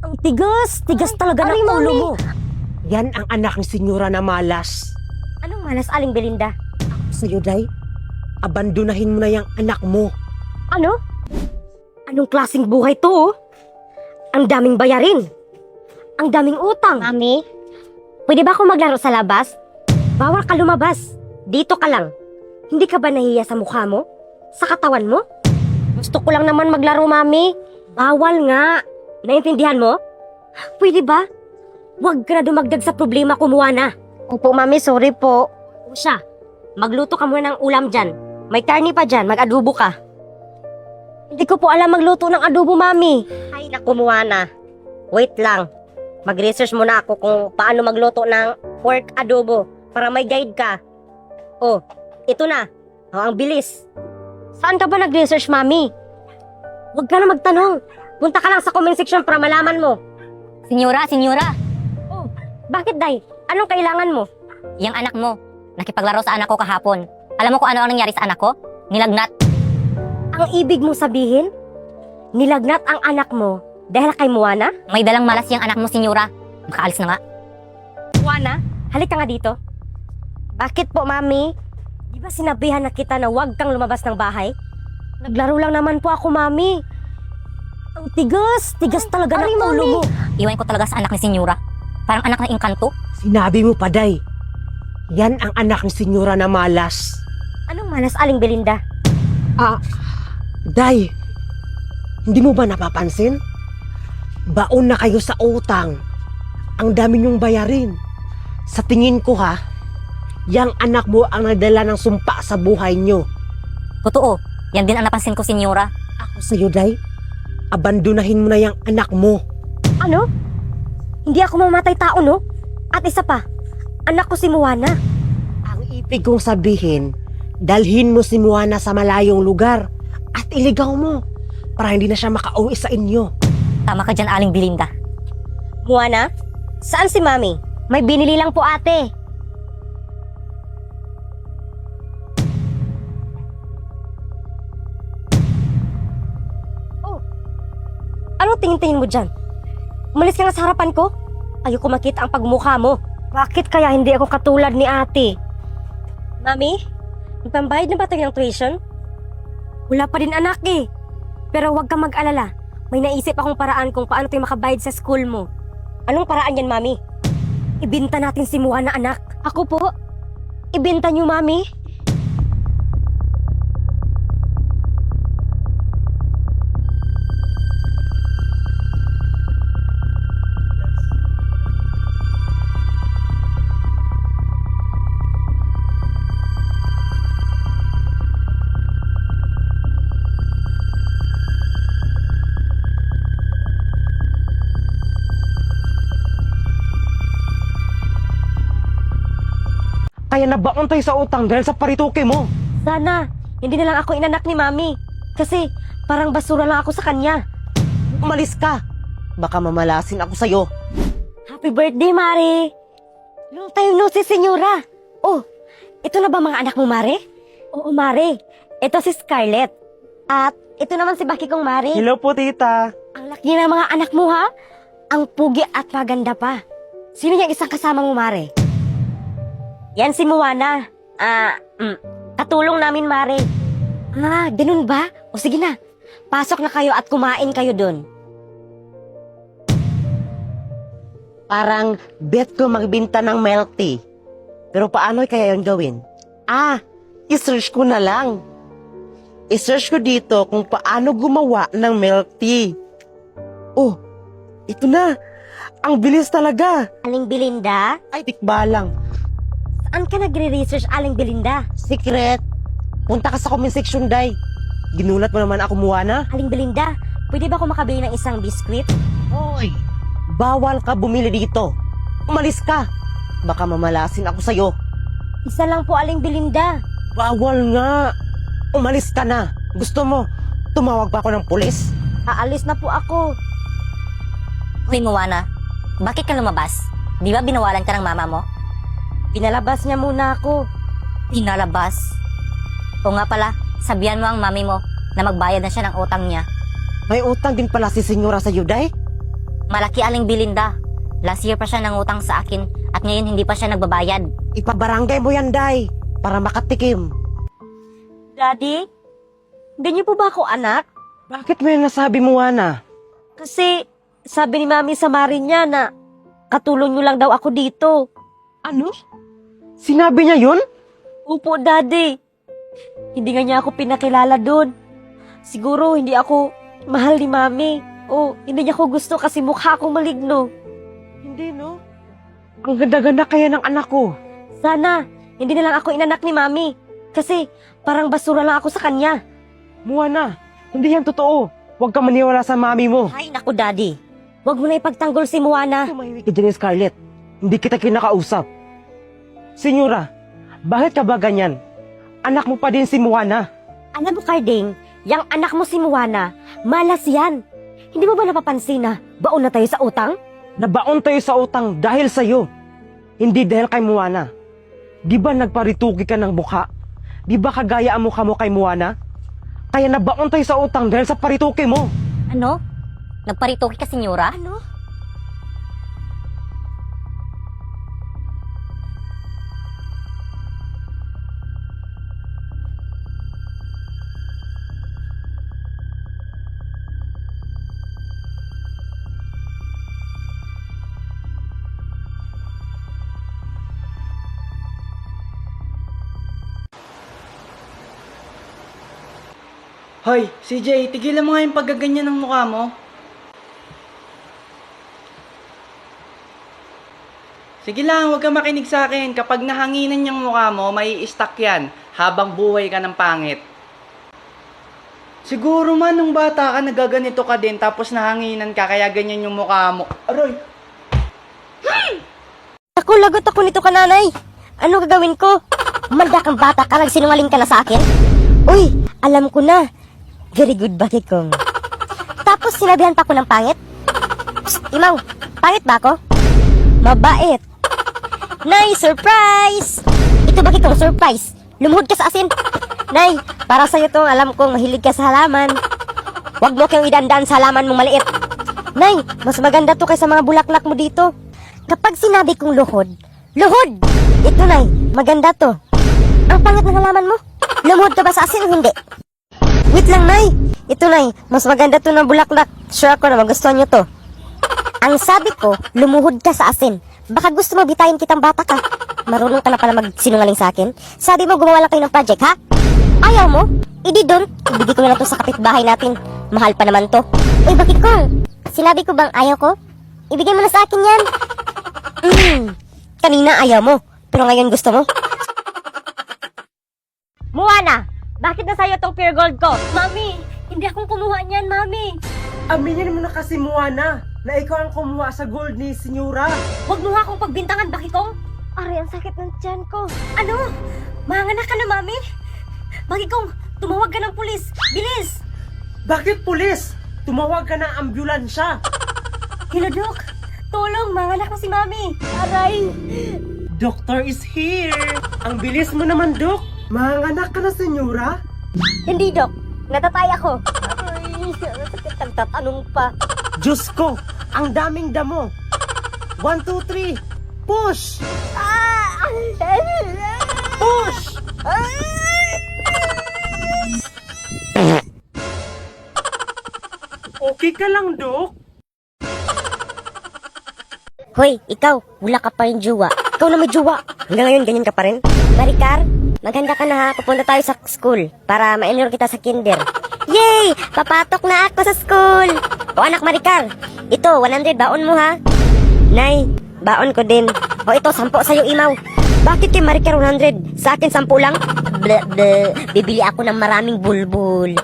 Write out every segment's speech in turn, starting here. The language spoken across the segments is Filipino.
Ang tigas! Tigas talaga ng ulo mo! Yan ang anak ni Senyora na malas. Anong malas, Aling Belinda? Sa'yo, Day, abandonahin mo na yung anak mo. Ano? Anong klaseng buhay to, oh? Ang daming bayarin. Ang daming utang. Mami, pwede ba ako maglaro sa labas? Bawal ka lumabas. Dito ka lang. Hindi ka ba nahiya sa mukha mo? Sa katawan mo? Gusto ko lang naman maglaro, Mami. Bawal nga. Naintindihan mo? Pwede ba? Huwag ka na dumagdag sa problema, kumuha na. Opo, Mami, sorry po. O siya, magluto ka muna ng ulam dyan. May karni pa dyan, mag-adobo ka. Hindi ko po alam magluto ng adobo, Mami. Ay, naku, Moana. Wait lang. Mag-research muna ako kung paano magluto ng pork adobo para may guide ka. Oh, ito na. Oh, ang bilis. Saan ka ba nag-research, Mami? Huwag ka na magtanong. Punta ka lang sa comment section para malaman mo. Senyora! Oh, bakit, Day? Anong kailangan mo? Yang anak mo, nakipaglaro sa anak ko kahapon. Alam mo kung ano ang nangyari sa anak ko? Nilagnat. Ang ibig mong sabihin, nilagnat ang anak mo dahil kay Moana? May dalang malas yung anak mo, senyora. Makaalis na nga. Moana, halika nga dito. Bakit po, Mami? Di ba sinabihan na kita na huwag kang lumabas ng bahay? Naglaro lang naman po ako, Mami. Ang tigas! Tigas talaga ng ulo mo. Iwan ko talaga sa anak ni senyora. Parang anak ng engkanto. Sinabi mo pa, Day. Yan ang anak ni Senyora na malas. Anong malas, Aling Belinda? Day, hindi mo ba napapansin? Baon na kayo sa utang. Ang dami niyong bayarin. Sa tingin ko ha, yang anak mo ang nagdala ng sumpa sa buhay niyo. Totoo, yan din ang napansin ko, senyora. Ako sa'yo, Day, abandonahin mo na yang anak mo. Ano? Hindi ako mamatay tao, no? At isa pa, anak ko si Moana. Ang ibig kong sabihin, dalhin mo si Moana sa malayong lugar at iligaw mo para hindi na siya makauwi sa inyo. Tama ka dyan, Aling Belinda. Moana, saan si Mami? May binili lang po, ate. Oh, ano tingin-tingin mo dyan? Umalis ka nga sa harapan ko. Ayoko makita ang pagmukha mo. Bakit kaya hindi ako katulad ni ate? Mami, may pambayad na ba tayo ng tuition? Wala pa din, anak eh. Pero huwag kang mag-alala. May naisip akong paraan kung paano tayo makabayad sa school mo. Anong paraan yan, Mami? Ibinta natin si Moana, anak. Ako po. Ibinta niyo, Mami. Kaya nabaon tayo sa utang dahil sa parituke mo. Sana, hindi na lang ako inanak ni Mami. Kasi, parang basura lang ako sa kanya. Umalis ka. Baka mamalasin ako sa'yo. Happy birthday, Mare! Long time no see, senyora. Oh, ito na ba mga anak mo, Mare? Oo, Mare. Ito si Scarlett. At ito naman si Baki kong Mare. Hello po, tita. Ang laki ng mga anak mo, ha? Ang pugi at maganda pa. Sino yung isang kasama mo, Mare? Yan si Moana. Katulong namin, Mare. Ganun ba? O sige na. Pasok na kayo at kumain kayo dun. Parang bet ko magbinta ng milk tea. Pero paano kaya yung gawin? I-search ko na lang. I-search ko dito kung paano gumawa ng milk tea. Oh, ito na. Ang bilis talaga. Aling Belinda? Ay, tikbalang. Saan ka nagre-research, Aling Belinda? Secret. Punta ka sa comment section, Day. Ginulat mo naman ako, Moana. Aling Belinda, pwede ba ako makabili ng isang biskwit? Hoy, bawal ka bumili dito. Umalis ka. Baka mamalasin ako sa'yo. Isa lang po, Aling Belinda. Bawal nga. Umalis ka na. Gusto mo, tumawag pa ako ng pulis? Aalis na po ako. Hoy, Moana, bakit ka lumabas? Di ba binawalan ka ng mama mo? Pinalabas niya muna ako. Pinalabas? O nga pala, sabihan mo ang mami mo na magbayad na siya ng utang niya. May utang din pala si Senyora sa Day. Malaki aling Belinda. Last year pa siya nangutang sa akin at ngayon hindi pa siya nagbabayad. Ipabarangay mo yan, Day, para makatikim. Daddy, ganyan po ba ako anak? Bakit mo yan nasabi mo, Ana? Kasi sabi ni Mami sa Marin niya na katulong niyo lang daw ako dito. Ano? Sinabi niya yun? Opo, Daddy. Hindi nga niya ako pinakilala doon. Siguro hindi ako mahal ni Mami. O hindi niya ako gusto kasi mukha akong maligno. Hindi, no? Ang ganda-ganda kaya ng anak ko. Sana, hindi na lang ako inanak ni Mami. Kasi parang basura lang ako sa kanya. Moana, hindi yan totoo. Huwag ka maniwala sa mami mo. Ay, naku, Daddy. Huwag mo na ipagtanggol si Moana. Tumahimik ka dyan, Scarlett. Hindi kita kinakausap. Senyora, bakit ka ba ganyan? Anak mo pa din si Moana. Alam mo, Carding, yung anak mo si Moana, malas yan. Hindi mo ba napapansin na baon na tayo sa utang? Nabaon tayo sa utang dahil sa'yo. Hindi dahil kay Moana. Di ba nagparituki ka ng mukha? Di ba kagaya ang mukha mo kay Moana? Kaya nabaon tayo sa utang dahil sa parituki mo. Ano? Nagparitoki ka, senyora? Ano? Hoy, CJ, tigilan mo nga yung paggaganyan ng mukha mo. Sige lang, huwag ka makinig sa akin. Kapag nahanginan yung mukha mo, may i-stuck yan habang buhay ka ng pangit. Siguro man nung bata ka, nagaganito ka din tapos nahanginan ka kaya ganyan yung mukha mo. Aroy! Ako, lagot ako nito ka, nanay. Ano gagawin ko? Manda kang bata ka, nagsinungaling ka na sa akin? Uy, alam ko na. Very good, Bakikong. Tapos sinabihan pa ko ng pangit? Psst, Imaw, pangit ba ako? Mabait. Nay, surprise! Ito Bakikong, surprise. Lumuhod ka sa asin. Nay, para sa'yo to, alam kong mahilig ka sa halaman. Huwag mo kayong idandaan sa halaman mong maliit. Nay, mas maganda to kaysa mga bulaklak mo dito. Kapag sinabi kong luhod, luhod! Ito, Nay, maganda to. Ang pangit ng halaman mo. Lumuhod ka ba sa asin o hindi? Wait lang, Nay. Ito, Nay, mas maganda to ng bulaklak. Sure ako na magustuhan nyo to. Ang sabi ko, lumuhod ka sa asin. Baka gusto mo bitayin kitang bata ka. Marunong ka na pala magsinungaling sa akin. Sabi mo gumawa lang kayo ng project, ha? Ayaw mo? Idi doon. Ibigay ko na lang to sa kapitbahay natin. Mahal pa naman to. Uy, bakit ko? Sinabi ko bang ayaw ko? Ibigay mo na sa akin yan. Kanina ayaw mo. Pero ngayon gusto mo. Moana! Bakit nasa'yo tong pure gold ko? Mami! Hindi akong kumuha niyan, Mami! Aminin mo na kasi, Moana, na ikaw ang kumuha sa gold ni Senyora. Huwag mo nga akong pagbintangan, Bakikong! Aray, ang sakit ng tiyan ko. Ano? Manganak ka na, Mami? Bakikong, tumawag ka ng pulis! Bilis! Bakit pulis? Tumawag ka ng ambulansya. Hello, Dok! Tulong, manganak na si Mami! Aray! Doctor is here. Ang bilis mo naman, Dok. Manganak ka na, Senyora. Hindi, Dok. Natatay ako. Aray, sakit ang tatanong pa. Diyos ko, ang daming damo. 1, 2, 3. Push! Ah! Push! Okay ka lang, Dok? Hoy, ikaw, wala ka pa rin jowa. Ikaw na may jowa. Hanggang ngayon, ganyan ka pa rin. Maricar, maganda ka na ha. Pupunta tayo sa school para ma-enroll kita sa kinder. Yay! Papatok na ako sa school! O anak Maricar, ito, 100 baon mo ha. Nay, baon ko din. O ito, 10 sa'yo, Imaw. Bakit kay Maricar 100? Sa akin, 10 lang? Ble. Bibili ako ng maraming bulbul.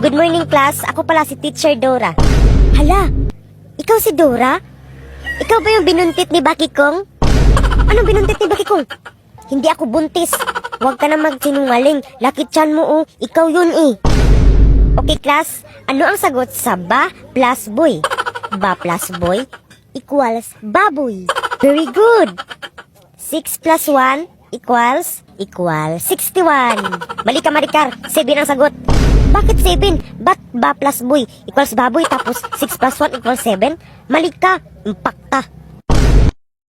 Good morning, class. Ako pala si Teacher Dora. Hala, ikaw si Dora? Ikaw ba yung binuntit ni Bakikong? Anong binuntit ni Bakikong? Hindi ako buntis. Huwag ka na magsinungaling. Lakit tiyan mo oh. Ikaw yun eh. Okay class, ano ang sagot sa ba plus boy? Ba plus boy equals baboy. Very good. 6 plus 1 equals 61. Mali ka Maricar, 7 ang sagot. Bakit 7? Ba't ba plus boy equals baboy tapos 6 plus 1 equals 7? Mali ka, impakta.